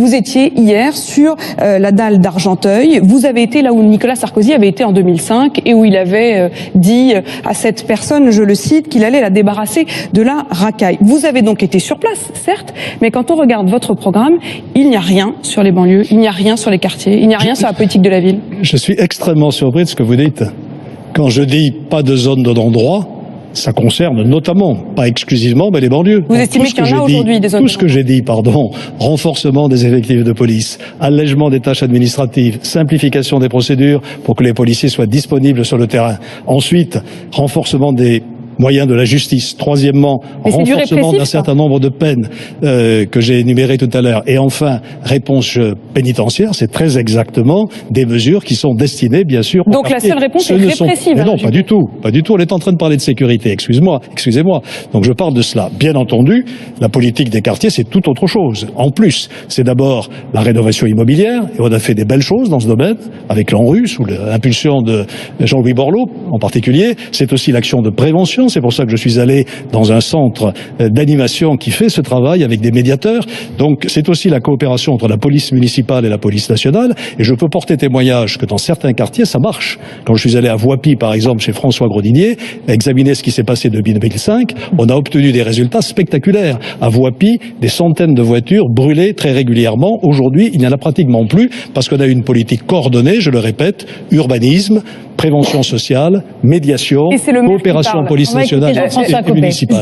Vous étiez hier sur la dalle d'Argenteuil. Vous avez été là où Nicolas Sarkozy avait été en 2005 et où il avait dit à cette personne, je le cite, qu'il allait la débarrasser de la racaille. Vous avez donc été sur place, certes, mais quand on regarde votre programme, il n'y a rien sur les banlieues, il n'y a rien sur les quartiers, il n'y a rien sur la politique de la ville. Je suis extrêmement surpris de ce que vous dites. Quand je dis pas de zone de non-droit, ça concerne notamment, pas exclusivement, mais les banlieues. Vous estimez qu'il y en a aujourd'hui des zones de non-droit ? Tout ce que j'ai dit, renforcement des effectifs de police, allègement des tâches administratives, simplification des procédures pour que les policiers soient disponibles sur le terrain. Ensuite, renforcement des moyens de la justice. Troisièmement, renforcement d'un certain nombre de peines que j'ai énumérées tout à l'heure. Et enfin, réponse pénitentiaire, c'est très exactement des mesures qui sont destinées, bien sûr, donc la seule réponse est répressive. Mais non, pas du tout. Pas du tout. On est en train de parler de sécurité. Excusez-moi. Donc je parle de cela. Bien entendu, la politique des quartiers, c'est tout autre chose. En plus, c'est d'abord la rénovation immobilière. Et on a fait des belles choses dans ce domaine, avec l'ANRU, sous l'impulsion de Jean-Louis Borloo en particulier. C'est aussi l'action de prévention. C'est pour ça que je suis allé dans un centre d'animation qui fait ce travail avec des médiateurs. Donc c'est aussi la coopération entre la police municipale et la police nationale. Et je peux porter témoignage que dans certains quartiers, ça marche. Quand je suis allé à Voipy, par exemple, chez François Grodinier, examiner ce qui s'est passé depuis 2005, on a obtenu des résultats spectaculaires. À Voipy, des centaines de voitures brûlées très régulièrement. Aujourd'hui, il n'y en a pratiquement plus parce qu'on a une politique coordonnée, je le répète, urbanisme, prévention sociale, médiation, coopération police nationale et municipale.